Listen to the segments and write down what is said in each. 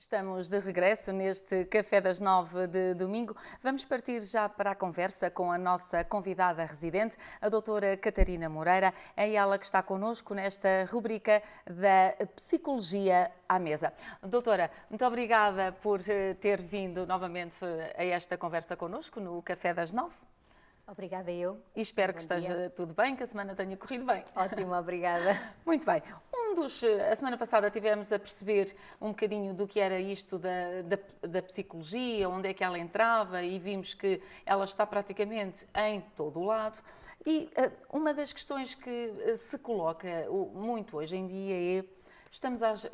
Estamos de regresso neste Café das 9 de domingo. Vamos partir já para a conversa com a nossa convidada residente, a doutora Catarina Moreira. É ela que está connosco nesta rubrica da Psicologia à Mesa. Doutora, muito obrigada por ter vindo novamente a esta conversa connosco no Café das 9. Obrigada eu. E espero que esteja tudo bem, que a semana tenha corrido bem. Ótimo, obrigada. Muito bem. A semana passada tivemos a perceber um bocadinho do que era isto da psicologia, onde é que ela entrava e vimos que ela está praticamente em todo o lado. E uma das questões que se coloca muito hoje em dia é,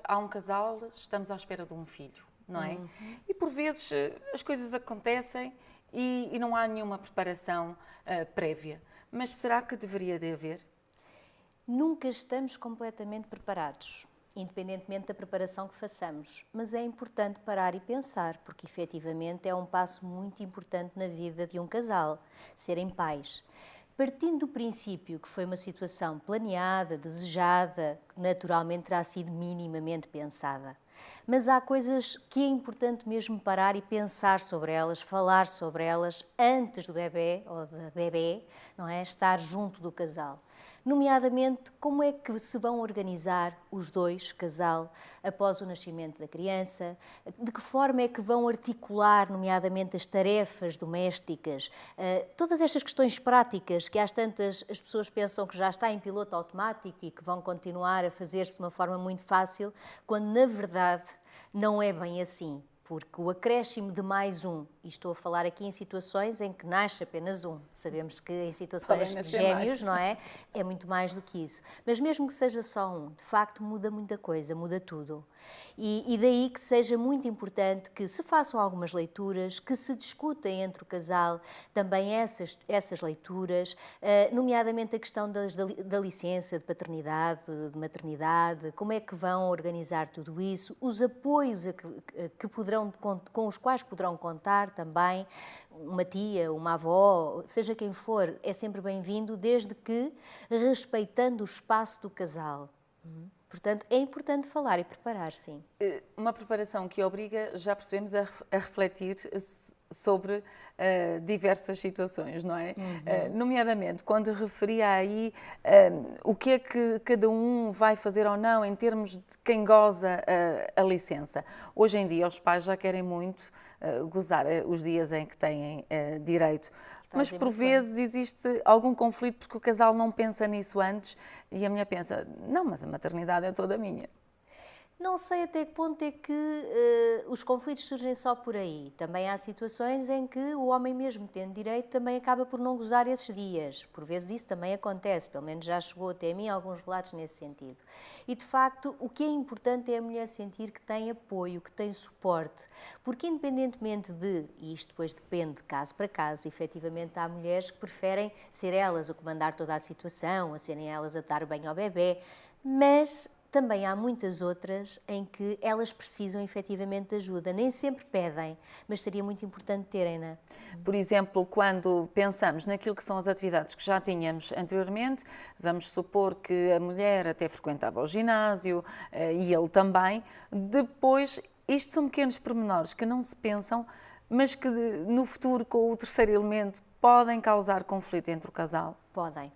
há um casal, estamos à espera de um filho, não é? Uhum. E por vezes as coisas acontecem e não há nenhuma preparação prévia. Mas será que deveria de haver? Nunca estamos completamente preparados, independentemente da preparação que façamos, mas é importante parar e pensar, porque efetivamente é um passo muito importante na vida de um casal, serem pais. Partindo do princípio que foi uma situação planeada, desejada, naturalmente terá sido minimamente pensada. Mas há coisas que é importante mesmo parar e pensar sobre elas, falar sobre elas antes do bebê ou da bebê, não é? Estar junto do casal. Nomeadamente, como é que se vão organizar os dois, casal, após o nascimento da criança, de que forma é que vão articular, nomeadamente, as tarefas domésticas, todas estas questões práticas que às tantas as pessoas pensam que já está em piloto automático e que vão continuar a fazer-se de uma forma muito fácil, quando na verdade não é bem assim. Porque o acréscimo de mais um, e estou a falar aqui em situações em que nasce apenas um, sabemos que em situações de gêmeos, não é? É muito mais do que isso. Mas mesmo que seja só um, de facto muda muita coisa, muda tudo. E daí que seja muito importante que se façam algumas leituras, que se discutem entre o casal também essas leituras, nomeadamente a questão da licença de paternidade, de maternidade, como é que vão organizar tudo isso, os apoios com os quais poderão contar também, uma tia, uma avó, seja quem for, é sempre bem-vindo, desde que respeitando o espaço do casal. Portanto, é importante falar e preparar, sim. Uma preparação que obriga, já percebemos, a refletir sobre diversas situações, não é? Nomeadamente, quando referia aí o que é que cada um vai fazer ou não em termos de quem goza a licença. Hoje em dia os pais já querem muito gozar os dias em que têm direito. Mas por vezes existe algum conflito porque o casal não pensa nisso antes e a mulher pensa, não, mas a maternidade é toda minha. Não sei até que ponto é que os conflitos surgem só por aí. Também há situações em que o homem, mesmo tendo direito, também acaba por não gozar esses dias. Por vezes isso também acontece, pelo menos já chegou até a mim alguns relatos nesse sentido. E de facto, o que é importante é a mulher sentir que tem apoio, que tem suporte. Porque independentemente e isto depois depende de caso para caso, efetivamente há mulheres que preferem ser elas a comandar toda a situação, a serem elas a dar banho ao bebê, mas também há muitas outras em que elas precisam efetivamente de ajuda. Nem sempre pedem, mas seria muito importante terem-na. Por exemplo, quando pensamos naquilo que são as atividades que já tínhamos anteriormente, vamos supor que a mulher até frequentava o ginásio e ele também. Depois, isto são pequenos pormenores que não se pensam, mas que no futuro, com o terceiro elemento, podem causar conflito entre o casal. Podem.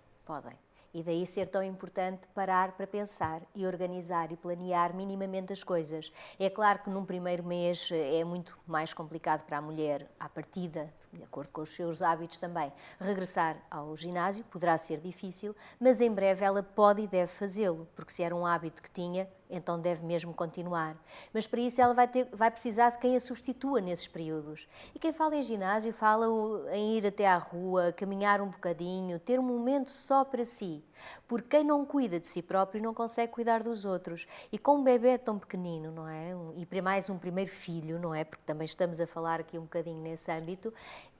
E daí ser tão importante parar para pensar e organizar e planear minimamente as coisas. É claro que num primeiro mês é muito mais complicado para a mulher, à partida, de acordo com os seus hábitos também, regressar ao ginásio, poderá ser difícil, mas em breve ela pode e deve fazê-lo, porque se era um hábito que tinha, então deve mesmo continuar. Mas para isso ela vai precisar de quem a substitua nesses períodos. E quem fala em ginásio fala em ir até à rua, caminhar um bocadinho, ter um momento só para si. Porque quem não cuida de si próprio não consegue cuidar dos outros. E com um bebê tão pequenino, não é? E para mais um primeiro filho, não é? Porque também estamos a falar aqui um bocadinho nesse âmbito.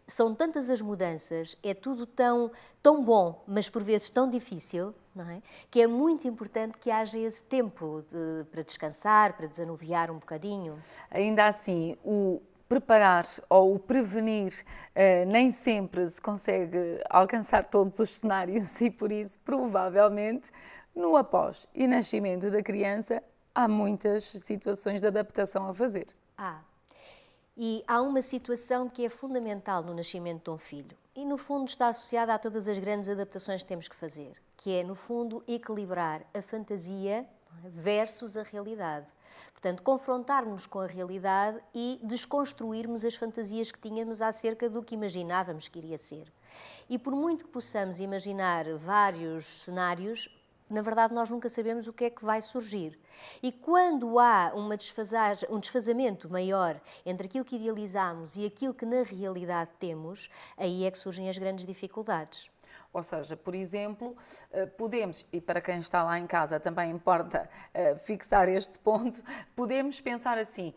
São tantas as mudanças, é tudo tão bom, mas por vezes tão difícil, não é? Que é muito importante que haja esse tempo para descansar, para desanuviar um bocadinho. Ainda assim, o preparar ou o prevenir nem sempre se consegue alcançar todos os cenários e por isso, provavelmente, no após e nascimento da criança, Há muitas situações de adaptação a fazer. E há uma situação que é fundamental no nascimento de um filho e, no fundo, está associada a todas as grandes adaptações que temos que fazer, que é, no fundo, equilibrar a fantasia versus a realidade. Portanto, confrontarmos com a realidade e desconstruirmos as fantasias que tínhamos acerca do que imaginávamos que iria ser. E por muito que possamos imaginar vários cenários, na verdade nós nunca sabemos o que é que vai surgir. E quando há um desfazamento maior entre aquilo que idealizamos e aquilo que na realidade temos, aí é que surgem as grandes dificuldades. Ou seja, por exemplo, podemos, e para quem está lá em casa também importa fixar este ponto, podemos pensar assim: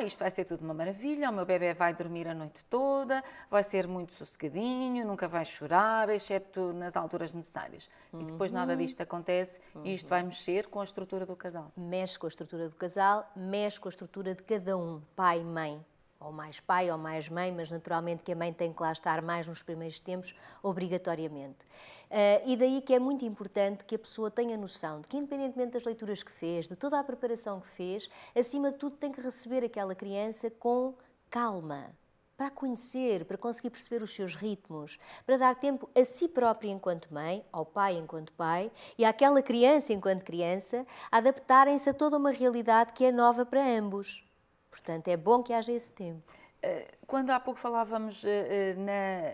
isto vai ser tudo uma maravilha, o meu bebê vai dormir a noite toda, vai ser muito sossegadinho, nunca vai chorar, excepto nas alturas necessárias. E depois nada disto acontece e isto vai mexer com a estrutura do casal. Mexe com a estrutura do casal, mexe com a estrutura de cada um, pai e mãe. Ou mais pai ou mais mãe, mas naturalmente que a mãe tem que lá estar mais nos primeiros tempos, obrigatoriamente. E daí que é muito importante que a pessoa tenha noção de que, independentemente das leituras que fez, de toda a preparação que fez, acima de tudo tem que receber aquela criança com calma, para a conhecer, para conseguir perceber os seus ritmos, para dar tempo a si própria enquanto mãe, ao pai enquanto pai e àquela criança enquanto criança, a adaptarem-se a toda uma realidade que é nova para ambos. Portanto, é bom que haja esse tempo. Quando há pouco falávamos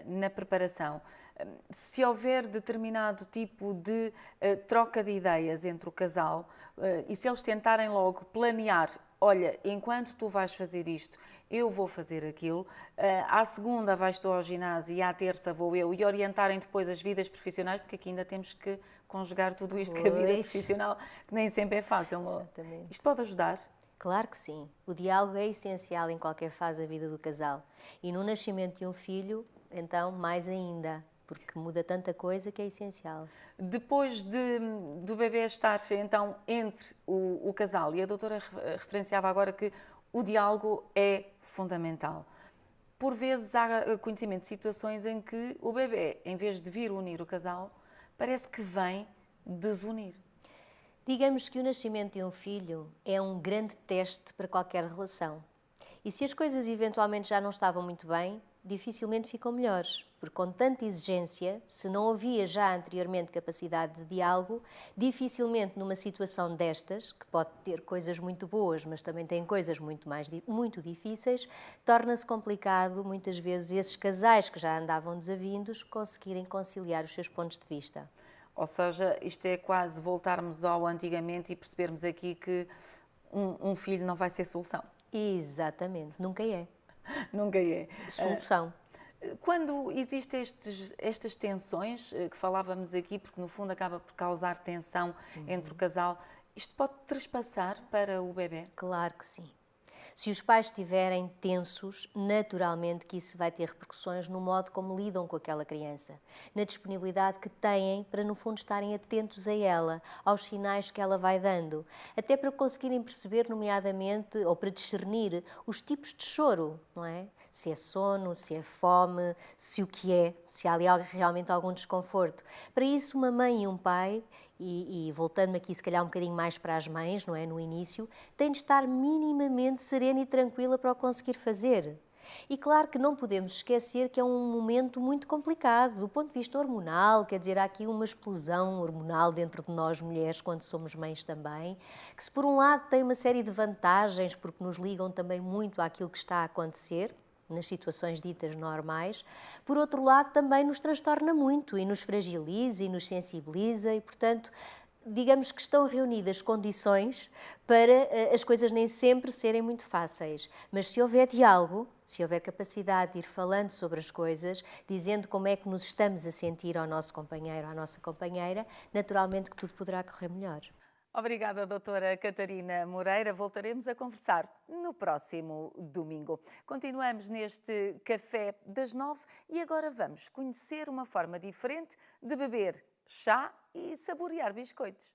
na preparação, se houver determinado tipo de troca de ideias entre o casal e se eles tentarem logo planear, olha, enquanto tu vais fazer isto, eu vou fazer aquilo, à segunda vais tu ao ginásio e à terça vou eu, e orientarem depois as vidas profissionais, porque aqui ainda temos que conjugar tudo isto com a vida profissional, que nem sempre é fácil. Exatamente. Isto pode ajudar? Claro que sim. O diálogo é essencial em qualquer fase da vida do casal. E no nascimento de um filho, então, mais ainda, porque muda tanta coisa que é essencial. Depois do bebê estar, então, entre o casal, e a doutora referenciava agora que o diálogo é fundamental. Por vezes há conhecimento de situações em que o bebê, em vez de vir unir o casal, parece que vem desunir. Digamos que o nascimento de um filho é um grande teste para qualquer relação. E se as coisas eventualmente já não estavam muito bem, dificilmente ficam melhores, porque com tanta exigência, se não havia já anteriormente capacidade de diálogo, dificilmente numa situação destas, que pode ter coisas muito boas, mas também tem coisas muito difíceis, torna-se complicado, muitas vezes, esses casais que já andavam desavindos conseguirem conciliar os seus pontos de vista. Ou seja, isto é quase voltarmos ao antigamente e percebermos aqui que um filho não vai ser solução. Exatamente, nunca é. Nunca é. Solução. Quando existem estas tensões que falávamos aqui, porque no fundo acaba por causar tensão entre o casal, isto pode trespassar para o bebê? Claro que sim. Se os pais estiverem tensos, naturalmente que isso vai ter repercussões no modo como lidam com aquela criança, na disponibilidade que têm para, no fundo, estarem atentos a ela, aos sinais que ela vai dando, até para conseguirem perceber, nomeadamente, ou para discernir os tipos de choro, não é? Se é sono, se é fome, se o que é, se há ali realmente algum desconforto. Para isso, uma mãe e um pai, e voltando aqui se calhar um bocadinho mais para as mães, não é, no início, tem de estar minimamente serena e tranquila para o conseguir fazer. E claro que não podemos esquecer que é um momento muito complicado do ponto de vista hormonal, quer dizer, há aqui uma explosão hormonal dentro de nós mulheres quando somos mães também, que se por um lado tem uma série de vantagens porque nos ligam também muito àquilo que está a acontecer, nas situações ditas normais, por outro lado também nos transtorna muito e nos fragiliza e nos sensibiliza e, portanto, digamos que estão reunidas condições para as coisas nem sempre serem muito fáceis. Mas se houver diálogo, se houver capacidade de ir falando sobre as coisas, dizendo como é que nos estamos a sentir ao nosso companheiro, à nossa companheira, naturalmente que tudo poderá correr melhor. Obrigada, doutora Catarina Moreira. Voltaremos a conversar no próximo domingo. Continuamos neste Café das 9 e agora vamos conhecer uma forma diferente de beber chá e saborear biscoitos.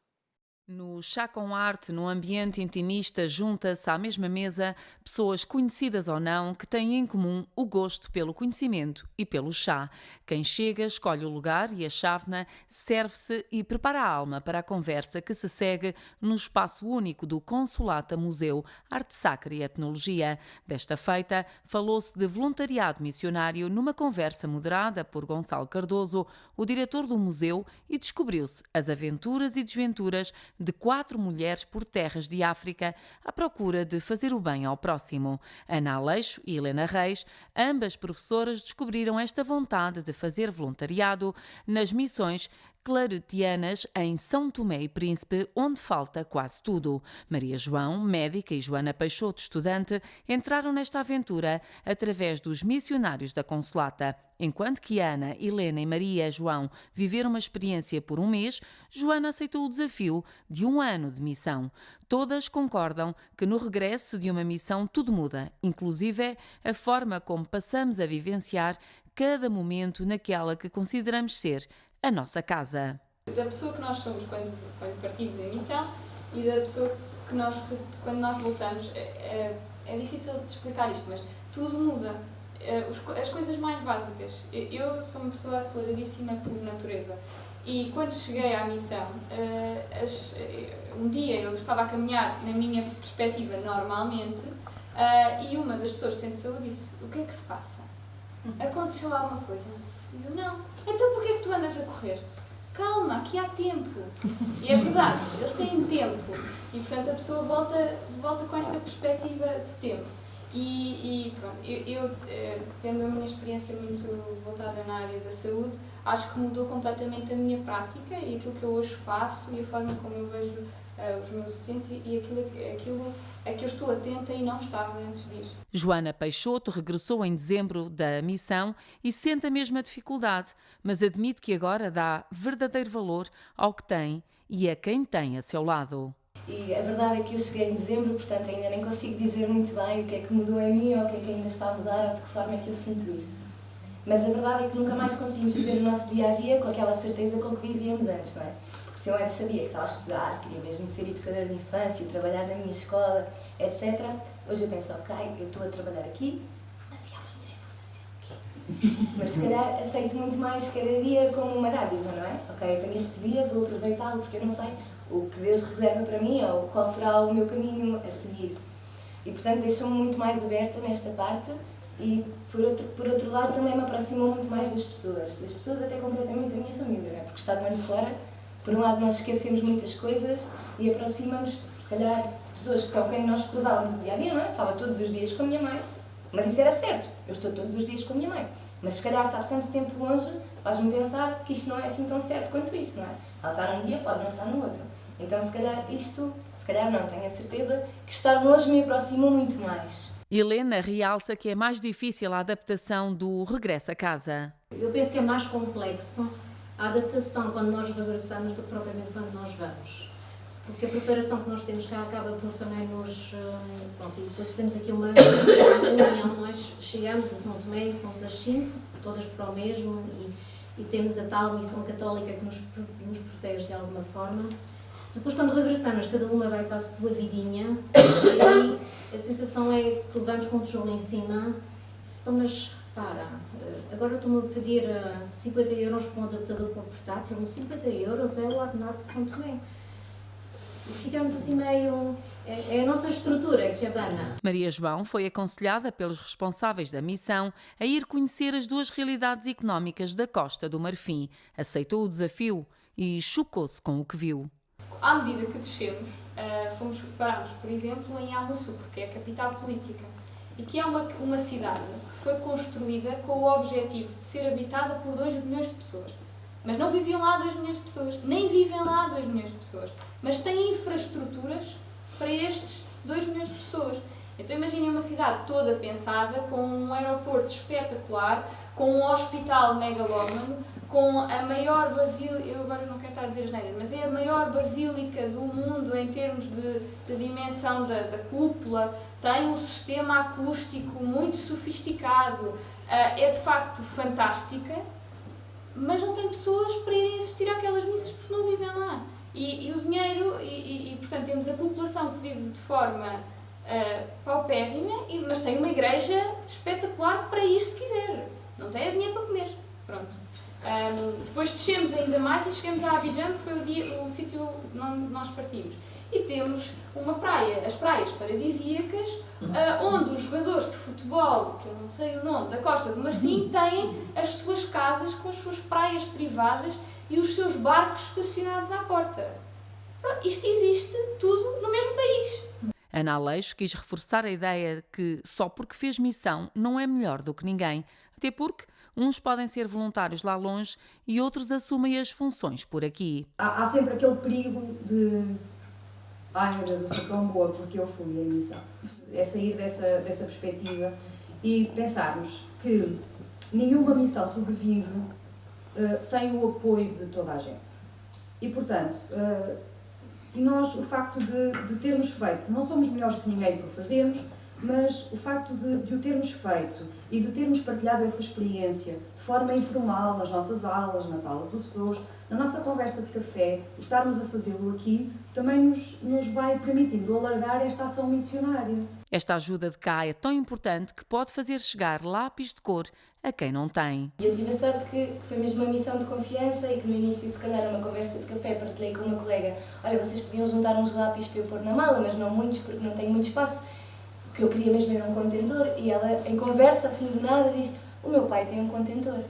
No Chá com Arte, num ambiente intimista, junta-se à mesma mesa pessoas conhecidas ou não que têm em comum o gosto pelo conhecimento e pelo chá. Quem chega escolhe o lugar e a chávena, serve-se e prepara a alma para a conversa que se segue no espaço único do Consolata Museu Arte Sacra e Etnologia. Desta feita, falou-se de voluntariado missionário numa conversa moderada por Gonçalo Cardoso, o diretor do museu, e descobriu-se as aventuras e desventuras de 4 mulheres por terras de África à procura de fazer o bem ao próximo. Ana Aleixo e Helena Reis, ambas professoras, descobriram esta vontade de fazer voluntariado nas missões claretianas em São Tomé e Príncipe, onde falta quase tudo. Maria João, médica, e Joana Peixoto, estudante, entraram nesta aventura através dos missionários da Consolata. Enquanto que Ana, Helena e Maria João viveram uma experiência por um mês, Joana aceitou o desafio de 1 ano de missão. Todas concordam que no regresso de uma missão tudo muda, inclusive a forma como passamos a vivenciar cada momento naquela que consideramos ser a nossa casa. Da pessoa que nós somos quando partimos em missão e da pessoa que nós, quando nós voltamos, é difícil de explicar isto, mas tudo muda. As coisas mais básicas. Eu sou uma pessoa aceleradíssima por natureza e quando cheguei à missão, um dia eu estava a caminhar na minha perspectiva normalmente e uma das pessoas do centro de saúde disse: "O que é que se passa? Aconteceu alguma coisa?" E eu: "Não." "Então porquê é que tu andas a correr?" "Calma, aqui há tempo." E é verdade, eles têm tempo e portanto a pessoa volta com esta perspectiva de tempo. E pronto, eu tendo a minha experiência muito voltada na área da saúde, acho que mudou completamente a minha prática e aquilo que eu hoje faço e a forma como eu vejo os meus utentes e aquilo a que eu estou atenta e não estava antes disso. Joana Peixoto regressou em dezembro da missão e sente a mesma dificuldade, mas admite que agora dá verdadeiro valor ao que tem e a quem tem a seu lado. E a verdade é que eu cheguei em dezembro, portanto ainda nem consigo dizer muito bem o que é que mudou em mim ou o que é que ainda está a mudar ou de que forma é que eu sinto isso. Mas a verdade é que nunca mais conseguimos viver o nosso dia-a-dia com aquela certeza com que vivíamos antes, não é? Porque se eu antes sabia que estava a estudar, queria mesmo ser educadora de infância, trabalhar na minha escola, etc., hoje eu penso: ok, eu estou a trabalhar aqui, mas e amanhã eu vou fazer o quê? Mas se calhar aceito muito mais cada dia como uma dádiva, não é? Ok, eu tenho este dia, vou aproveitá-lo porque eu não sei o que Deus reserva para mim ou qual será o meu caminho a seguir. E, portanto, deixou-me muito mais aberta nesta parte e, por outro lado, também me aproximou muito mais das pessoas até concretamente da minha família, não é? Porque estando ano fora, por um lado nós esquecemos muitas coisas e aproximamos, se calhar, de pessoas com quem nós cruzávamos o dia-a-dia, não é? Eu estava todos os dias com a minha mãe, mas isso era certo, eu estou todos os dias com a minha mãe. Mas se calhar estar tanto tempo longe faz-me pensar que isto não é assim tão certo quanto isso, não é? Ela está num dia, pode não estar no outro. Então, se calhar não, tenho a certeza que estar longe me aproximou muito mais. Helena realça que é mais difícil a adaptação do regresso a casa. Eu penso que é mais complexo a adaptação quando nós regressamos do que propriamente quando nós vamos. Porque a preparação que nós temos cá acaba por também nos... Pronto, e depois temos aqui uma união. Nós chegamos a São Tomé e somos as 5, todas para o mesmo, e temos a tal missão católica que nos protege de alguma forma. Depois, quando regressamos, cada uma vai para a sua vidinha e a sensação é que levamos com o tijolo em cima. Então, mas repara, agora estou-me a pedir 50 euros para um adaptador para o portátil, 50 euros é o ordenado de São Tomé. E ficamos assim meio... É a nossa estrutura que abana. Maria João foi aconselhada pelos responsáveis da missão a ir conhecer as 2 realidades económicas da Costa do Marfim. Aceitou o desafio e chocou-se com o que viu. À medida que descemos, parámos, por exemplo, em Yamoussoukro, que é a capital política, e que é uma cidade que foi construída com o objetivo de ser habitada por 2 milhões de pessoas. Mas não viviam lá 2 milhões de pessoas, nem vivem lá 2 milhões de pessoas, mas têm infraestruturas para estes 2 milhões de pessoas. Então imaginem uma cidade toda pensada, com um aeroporto espetacular, com um hospital megalómano, com a maior basílica, eu agora não quero estar a dizer as neiras, mas é a maior basílica do mundo em termos de dimensão da cúpula, tem um sistema acústico muito sofisticado, é de facto fantástica, mas não tem pessoas para irem assistir àquelas missas porque não vivem lá. E o dinheiro, portanto, temos a população que vive de forma paupérrima, mas tem uma igreja espetacular para ir se quiser. Não tem dinheiro para comer. Pronto. Depois descemos ainda mais e chegamos a Abidjan, que foi o sítio onde nós partimos. E temos uma praia, as praias paradisíacas, onde os jogadores de futebol, que eu não sei o nome, da Costa do Marfim, têm as suas casas com as suas praias privadas e os seus barcos estacionados à porta. Isto existe tudo no mesmo país. Ana Aleixo quis reforçar a ideia de que só porque fez missão não é melhor do que ninguém, até porque uns podem ser voluntários lá longe e outros assumem as funções por aqui. Há sempre aquele perigo de ai meu Deus, eu sou tão boa porque eu fui em missão. É sair dessa perspectiva e pensarmos que nenhuma missão sobrevive sem o apoio de toda a gente. E portanto, nós, o facto de termos feito, não somos melhores que ninguém por fazermos, mas o facto de o termos feito e de termos partilhado essa experiência de forma informal, nas nossas aulas, na sala de professores, na nossa conversa de café, o estarmos a fazê-lo aqui, também nos vai permitindo alargar esta ação missionária. Esta ajuda de cá é tão importante que pode fazer chegar lápis de cor a quem não tem. Eu tive a sorte que foi mesmo uma missão de confiança e que no início, se calhar, numa conversa de café, partilhei com uma colega: olha, vocês podiam juntar uns lápis para eu pôr na mala, mas não muitos porque não tenho muito espaço. O que eu queria mesmo era um contentor. E ela, em conversa, assim do nada, diz: o meu pai tem um contentor.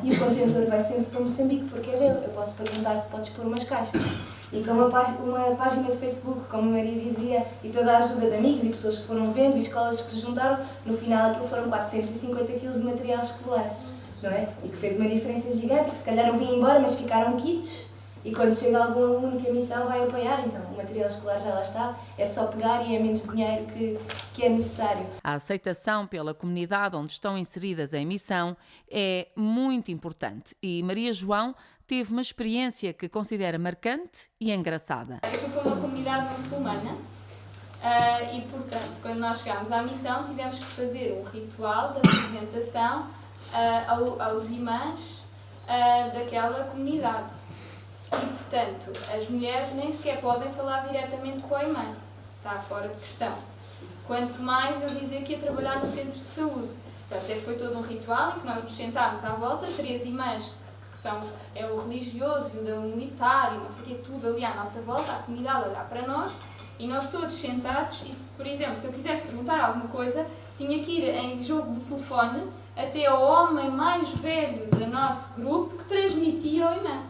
E o contentor vai sempre para Moçambique porque é dele. Eu posso perguntar se podes pôr umas caixas. E com uma página de Facebook, como a Maria dizia, e toda a ajuda de amigos e pessoas que foram vendo e escolas que se juntaram, no final aquilo foram 450 kg de material escolar, não é? E que fez uma diferença gigante, que se calhar não vinha embora, mas ficaram kits. E quando chega algum aluno que a missão vai apoiar, então o material escolar já lá está, é só pegar e é menos dinheiro que é necessário. A aceitação pela comunidade onde estão inseridas em missão é muito importante e Maria João teve uma experiência que considera marcante e engraçada. Eu fui para uma comunidade muçulmana e, portanto, quando nós chegámos à missão, tivemos que fazer um ritual de apresentação aos imãs daquela comunidade. E, portanto, as mulheres nem sequer podem falar diretamente com a imã. Está fora de questão. Quanto mais a dizer que ia trabalhar no centro de saúde. Portanto, foi todo um ritual em que nós nos sentámos à volta, 3 imãs que são o religioso, o militar e não sei o quê, tudo ali à nossa volta, a comunidade a olhar para nós, e nós todos sentados, e, por exemplo, se eu quisesse perguntar alguma coisa, tinha que ir em jogo de telefone até ao homem mais velho do nosso grupo que transmitia ao imã.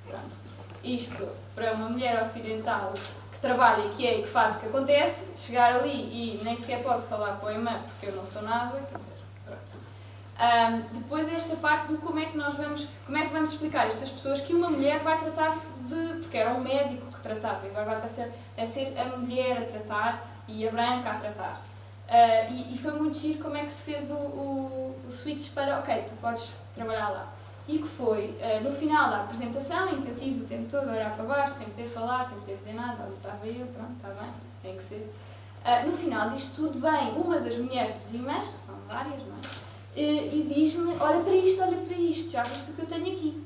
Pronto. Isto, para uma mulher ocidental que trabalha, que é e que faz o que acontece, chegar ali e nem sequer posso falar com a imã porque eu não sou nada, quer dizer, pronto. Depois esta parte do como é que vamos explicar a estas pessoas que uma mulher vai tratar porque era um médico que tratava, e agora vai passar a ser a mulher a tratar e a branca a tratar. E foi muito giro como é que se fez o switch para, ok, tu podes trabalhar lá. E que foi no final da apresentação, em que eu tive o tempo todo a olhar para baixo, sem poder falar, sem poder dizer nada, estava eu, pronto, está bem, tem que ser. No final disto tudo vem uma das mulheres dos imãs, que são várias, não é? E diz-me: olha para isto, já viste o que eu tenho aqui.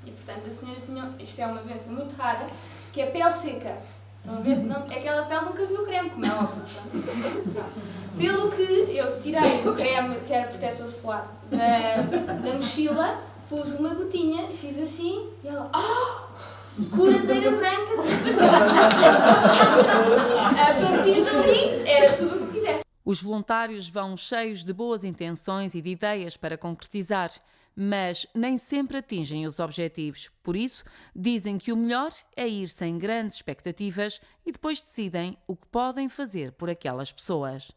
E portanto a senhora tinha, isto é uma doença muito rara, que é pele seca. Estão a ver? Não, aquela pele nunca viu creme, como é óbvio. Pelo que eu tirei o creme, que era protetor solar, da mochila, pus uma gotinha e fiz assim, e ela: curadeira branca, desapareceu. A partir dali era tudo o que eu quisesse. Os voluntários vão cheios de boas intenções e de ideias para concretizar, mas nem sempre atingem os objetivos. Por isso, dizem que o melhor é ir sem grandes expectativas e depois decidem o que podem fazer por aquelas pessoas.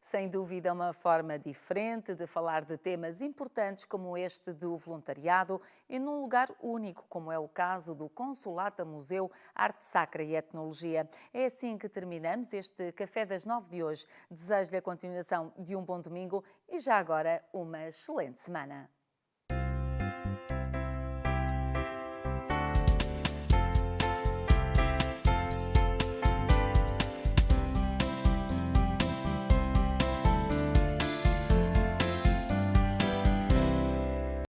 Sem dúvida, uma forma diferente de falar de temas importantes como este do voluntariado e num lugar único, como é o caso do Consulata Museu Arte Sacra e Etnologia. É assim que terminamos este Café das 9 de hoje. Desejo-lhe a continuação de um bom domingo e já agora uma excelente semana.